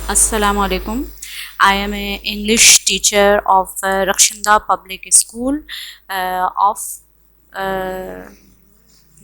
Assalamu alaikum. I am an English teacher of Rakshinda Public School of uh,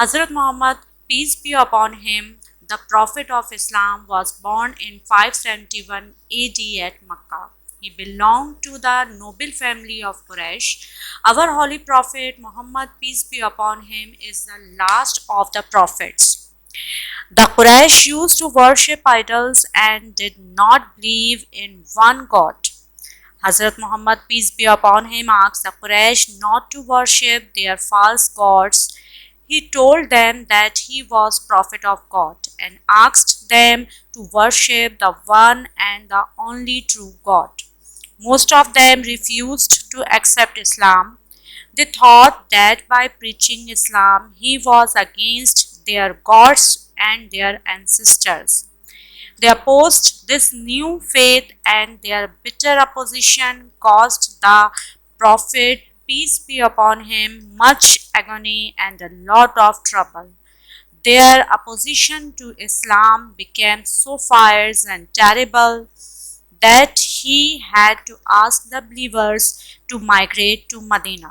Hazrat Muhammad, peace be upon him, the Prophet of Islam, was born in 571 AD at Makkah. He belonged to the noble family of Quraysh. Our holy Prophet Muhammad, peace be upon him, is the last of the prophets. The Quraysh used to worship idols and did not believe in one God. Hazrat Muhammad, peace be upon him, asked the Quraysh not to worship their false gods. He told them that he was prophet of God and asked them to worship the one and the only true God. Most of them refused to accept Islam. They thought that by preaching Islam, he was against their gods and their ancestors. They opposed this new faith, and their bitter opposition caused the Prophet, peace be upon him, much agony and a lot of trouble. Their opposition to Islam became so fierce and terrible that he had to ask the believers to migrate to Medina.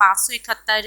571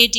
AD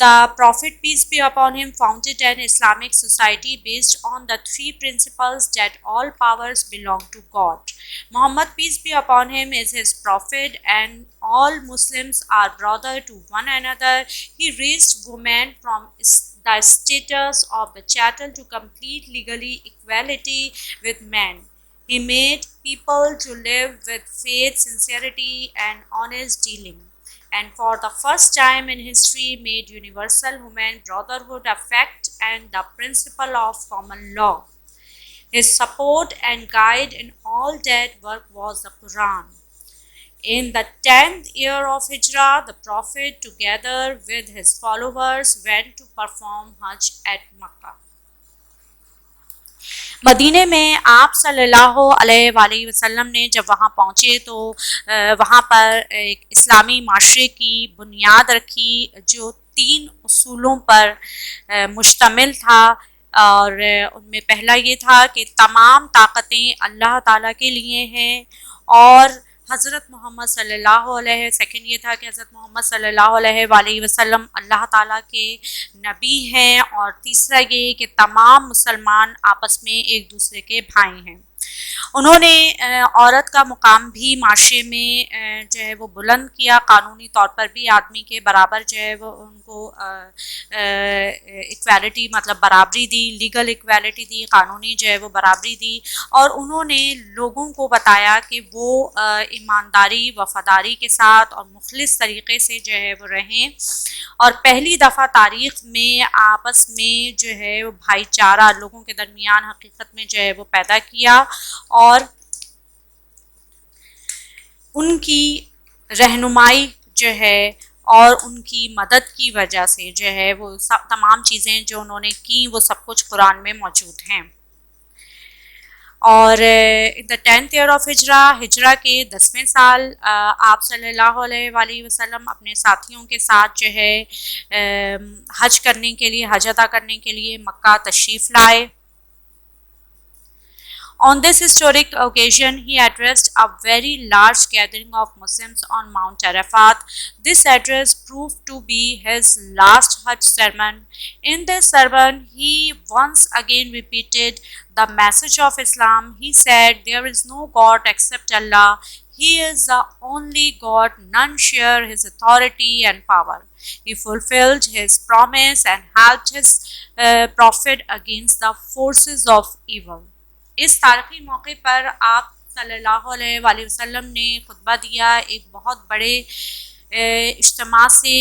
the Prophet, peace be upon him, founded an Islamic society based on the three principles that all powers belong to God. Muhammad, peace be upon him, is his prophet and all Muslims are brother to one another. He raised women from the status of the chattel to complete legally equality with men. He made people to live with faith, sincerity and honest dealing, and for the first time in history made universal human brotherhood a fact and the principle of common law. His support and guide in all that work was the Quran. In the 10th year of Hijrah, the Prophet together with his followers went to perform Hajj at Makkah. مدینے میں آپ صلی اللہ علیہ وآلہ وسلم نے جب وہاں پہنچے تو وہاں پر ایک اسلامی معاشرے کی بنیاد رکھی جو 3 اصولوں پر مشتمل تھا، اور ان میں پہلا یہ تھا کہ تمام طاقتیں اللہ تعالیٰ کے لیے ہیں، اور حضرت محمد صلی اللہ علیہ، سیکنڈ یہ تھا کہ حضرت محمد صلی اللہ علیہ وآلہ وسلم اللہ تعالیٰ کے نبی ہیں، اور تیسرا یہ کہ تمام مسلمان آپس میں ایک دوسرے کے بھائی ہیں۔ انہوں نے عورت کا مقام بھی معاشرے میں جو ہے وہ بلند کیا، قانونی طور پر بھی آدمی کے برابر جو ہے وہ ان کو ایکویلٹی مطلب برابری دی، لیگل ایکویلٹی دی، قانونی جو ہے وہ برابری دی، اور انہوں نے لوگوں کو بتایا کہ وہ ایمانداری، وفاداری کے ساتھ اور مخلص طریقے سے جو ہے وہ رہیں، اور پہلی دفعہ تاریخ میں آپس میں جو ہے وہ بھائی چارہ لوگوں کے درمیان حقیقت میں جو ہے وہ پیدا کیا، اور ان کی رہنمائی جو ہے اور ان کی مدد کی وجہ سے جو ہے وہ سب تمام چیزیں جو انہوں نے کی وہ سب کچھ قرآن میں موجود ہیں۔ اور ان دا 10th year آف ہجرہ کے 10ویں سال آپ صلی اللہ علیہ وآلہ وسلم اپنے ساتھیوں کے ساتھ جو ہے حج کرنے کے لیے، حج ادا کرنے کے لیے مکہ تشریف لائے۔ On this historic occasion, he addressed a very large gathering of Muslims on Mount Arafat. This address proved to be his last Hajj sermon. In this sermon, he once again repeated the message of Islam. He said, "There is no God except Allah. He is the only God. None share his authority and power." He fulfilled his promise and helped his prophet against the forces of evil. اس تاریخی موقع پر آپ صلی اللہ علیہ وآلہ وسلم نے خطبہ دیا ایک بہت بڑے اجتماع سے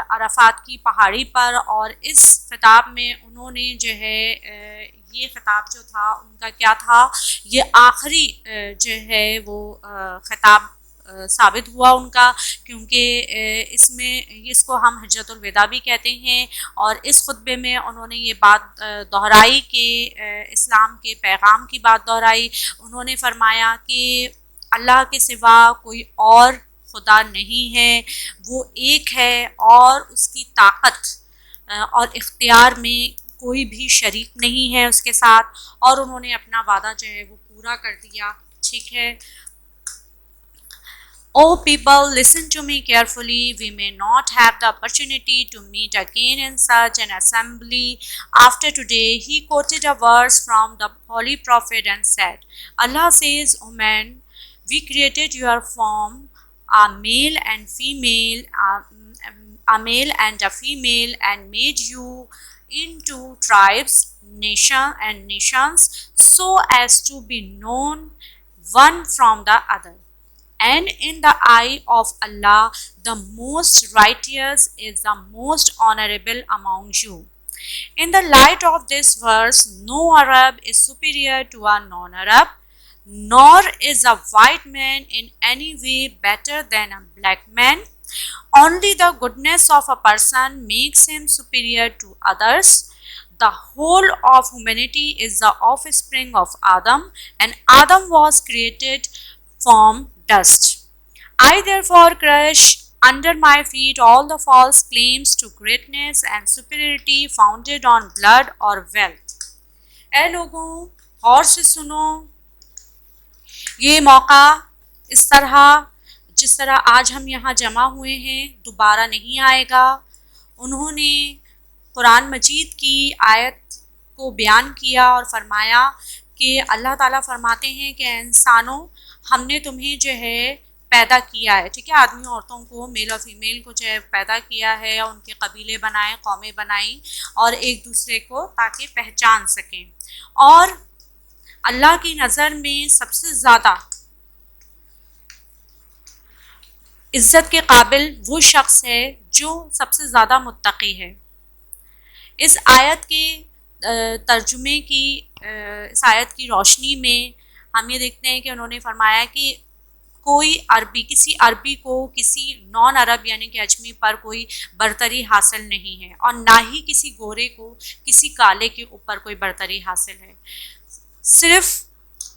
عرفات کی پہاڑی پر، اور اس خطاب میں انہوں نے جو ہے یہ خطاب جو تھا ان کا کیا تھا، یہ آخری جو ہے وہ خطاب ثابت ہوا ان کا، کیونکہ اس میں اس کو ہم حجۃ الوداع بھی کہتے ہیں، اور اس خطبے میں انہوں نے یہ بات دہرائی کہ اسلام کے پیغام کی بات دہرائی۔ انہوں نے فرمایا کہ اللہ کے سوا کوئی اور خدا نہیں ہے، وہ ایک ہے، اور اس کی طاقت اور اختیار میں کوئی بھی شریک نہیں ہے اس کے ساتھ، اور انہوں نے اپنا وعدہ جو ہے وہ پورا کر دیا۔ ٹھیک ہے، Oh people, listen to me carefully. We may not have the opportunity to meet again in such an assembly after today. He quoted a verse from the Holy Prophet and said, Allah says, "O man, we created your form, a male and female, a male and a female, and made you into tribes, nations, so as to be known one from the other. And in the eye of Allah, the most righteous is the most honorable among you." In the light of this verse, no Arab is superior to a non-Arab, nor is a white man in any way better than a black man. Only the goodness of a person makes him superior to others. The whole of humanity is the offspring of Adam, and Adam was created from dust. I therefore crush under my feet all the false claims to greatness and superiority founded on blood or wealth. اے لوگوں، غور سے سنو، یہ موقع اس طرح جس طرح آج ہم یہاں جمع ہوئے ہیں دوبارہ نہیں آئے گا۔ انہوں نے قرآن مجید کی آیت کو بیان کیا اور فرمایا کہ اللہ تعالیٰ فرماتے ہیں کہ انسانوں، ہم نے تمہیں جو ہے پیدا کیا ہے، ٹھیک ہے، آدمی عورتوں کو، میل اور فیمیل کو جو ہے پیدا کیا ہے، ان کے قبیلے بنائے، قومیں بنائیں، اور ایک دوسرے کو تاکہ پہچان سکیں، اور اللہ کی نظر میں سب سے زیادہ عزت کے قابل وہ شخص ہے جو سب سے زیادہ متقی ہے۔ اس آیت کے ترجمے کی، اس آیت کی روشنی میں ہم یہ دیکھتے ہیں کہ انہوں نے فرمایا کہ کوئی عربی، کسی عربی کو کسی نان عرب یعنی کہ اجمی پر کوئی برتری حاصل نہیں ہے، اور نہ ہی کسی گورے کو کسی کالے کے اوپر کوئی برتری حاصل ہے۔ صرف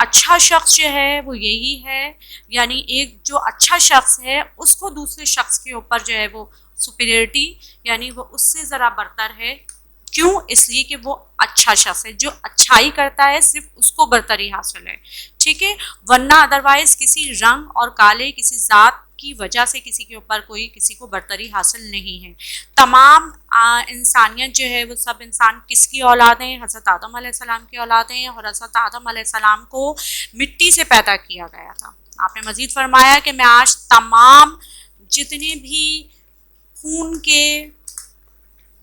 اچھا شخص جو ہے وہ یہی ہے، یعنی ایک جو اچھا شخص ہے اس کو دوسرے شخص کے اوپر جو ہے وہ سپیریورٹی، یعنی وہ اس سے ذرا برتر ہے. کیوں؟ اس لیے کہ وہ اچھا شخص ہے، جو اچھائی کرتا ہے صرف اس کو برتری حاصل ہے. ٹھیک ہے، ورنہ ادروائز کسی رنگ اور کالے کسی ذات کی وجہ سے کسی کے اوپر کوئی کسی کو برتری حاصل نہیں ہے. تمام انسانیت جو ہے وہ سب انسان کس کی اولادیں؟ حضرت آدم علیہ السلام کی اولادیں، اور حضرت آدم علیہ السلام کو مٹی سے پیدا کیا گیا تھا. آپ نے مزید فرمایا کہ میں آج تمام جتنے بھی خون کے،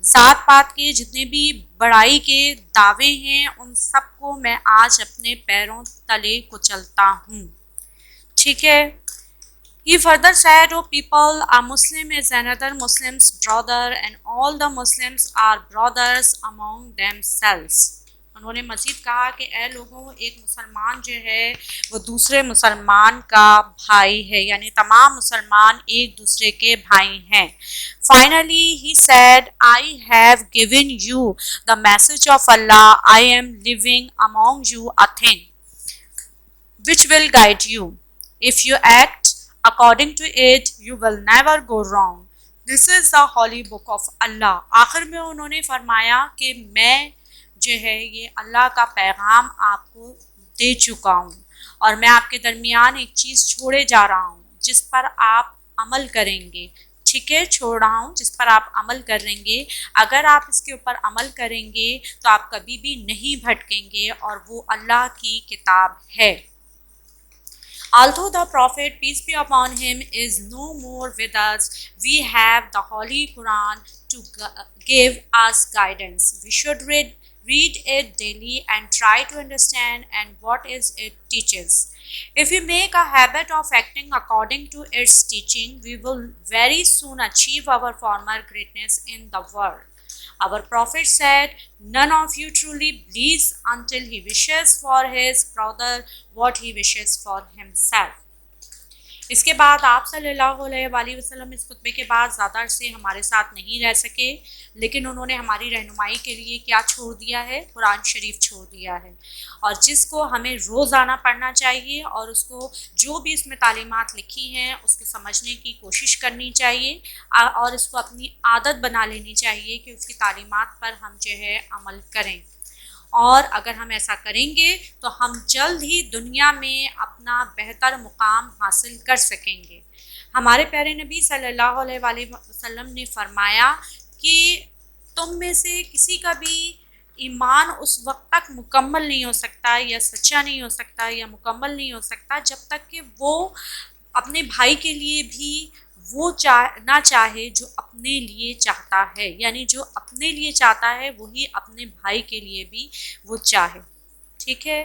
ذات پات کے، جتنے بھی بڑائی کے دعوے ہیں ان سب کو میں آج اپنے پیروں تلے کچلتا ہوں. ٹھیک ہے. He further said, "O people, a Muslim is another Muslim's brother, and all the Muslims are brothers among themselves." انہوں نے مزید کہا کہ اے لوگوں، ایک مسلمان جو ہے وہ دوسرے مسلمان کا بھائی ہے، یعنی تمام مسلمان ایک دوسرے کے بھائی ہیں. Finally, he said, "I have given you the message of Allah. I am leaving among you a thing which will guide you. If you act according to it, you will never go wrong. This is the holy book of Allah." آخر میں انہوں نے فرمایا کہ میں جو ہے یہ اللہ کا پیغام آپ کو دے چکا ہوں، اور میں آپ کے درمیان ایک چیز چھوڑے جا رہا ہوں جس پر آپ عمل کریں گے. ٹھیک ہے، چھوڑ رہا ہوں جس پر آپ عمل کریں گے. اگر آپ اس کے اوپر عمل کریں گے تو آپ کبھی بھی نہیں بھٹکیں گے، اور وہ اللہ کی کتاب ہے. Although the Prophet, peace be upon him, is no more with us, we have the Holy Quran to give us guidance. We should read it daily and try to understand and what is it teaches. If we make a habit of acting according to its teaching, we will very soon achieve our former greatness in the world. Our Prophet said, "None of you truly believes until he wishes for his brother what he wishes for himself." اس کے بعد آپ صلی اللہ علیہ وآلہ وسلم اس خطبے کے بعد زیادہ عرصے ہمارے ساتھ نہیں رہ سکے، لیکن انہوں نے ہماری رہنمائی کے لیے کیا چھوڑ دیا ہے؟ قرآن شریف چھوڑ دیا ہے، اور جس کو ہمیں روزانہ پڑھنا چاہیے، اور اس کو جو بھی اس میں تعلیمات لکھی ہیں اس کو سمجھنے کی کوشش کرنی چاہیے، اور اس کو اپنی عادت بنا لینی چاہیے کہ اس کی تعلیمات پر ہم جو ہے عمل کریں. اور اگر ہم ایسا کریں گے تو ہم جلد ہی دنیا میں اپنا بہتر مقام حاصل کر سکیں گے. ہمارے پیارے نبی صلی اللہ علیہ وآلہ وسلم نے فرمایا کہ تم میں سے کسی کا بھی ایمان اس وقت تک مکمل نہیں ہو سکتا، یا سچا نہیں ہو سکتا، یا مکمل نہیں ہو سکتا جب تک کہ وہ اپنے بھائی کے لیے بھی وہ نہ چاہے جو اپنے لیے چاہتا ہے، یعنی جو اپنے لیے چاہتا ہے وہی اپنے بھائی کے لیے بھی وہ چاہے. ٹھیک ہے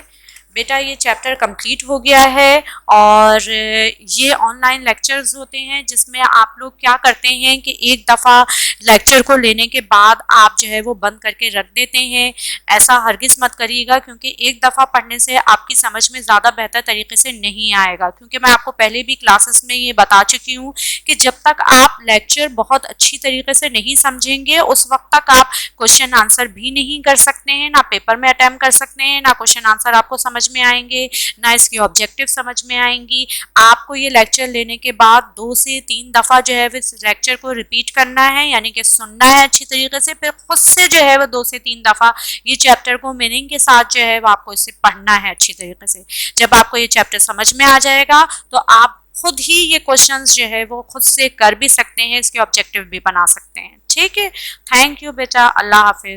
بیٹا، یہ چیپٹر کمپلیٹ ہو گیا ہے، اور یہ آن لائن لیکچرز ہوتے ہیں جس میں آپ لوگ کیا کرتے ہیں کہ ایک دفعہ لیکچر کو لینے کے بعد آپ جو ہے وہ بند کر کے رکھ دیتے ہیں. ایسا ہرگز مت کریے گا، کیونکہ ایک دفعہ پڑھنے سے آپ کی سمجھ میں زیادہ بہتر طریقے سے نہیں آئے گا. کیونکہ میں آپ کو پہلے بھی کلاسز میں یہ بتا چکی ہوں کہ جب تک آپ لیکچر بہت اچھی طریقے سے نہیں سمجھیں گے اس وقت تک آپ کوشچن آنسر بھی نہیں کر سکتے ہیں، نہ پیپر میں اٹیمپٹ کر سکتے ہیں، نہ کوشچن آنسر آپ کو سمجھ میں آئیں گے، نہ اس کی آبجیکٹیو سمجھ میں آئیں گی. آپ کو یہ لیکچر لینے کے بعد 2 سے 3 دفعہ جو ہے اس لیکچر کو ریپیٹ کرنا ہے، یعنی کہ سننا ہے اچھی طریقے سے، پھر خود سے جو ہے وہ 2 سے 3 دفعہ یہ چیپٹر کو میننگ کے ساتھ جو ہے وہ آپ کو اسے پڑھنا ہے اچھی طریقے سے. جب آپ کو یہ چیپٹر سمجھ میں آ جائے گا تو آپ خود ہی یہ کوشچنز جو ہے وہ خود سے کر بھی سکتے ہیں، اس کے آبجیکٹیو بھی بنا سکتے ہیں. ٹھیک ہے، تھینک یو بیٹا، اللہ حافظ.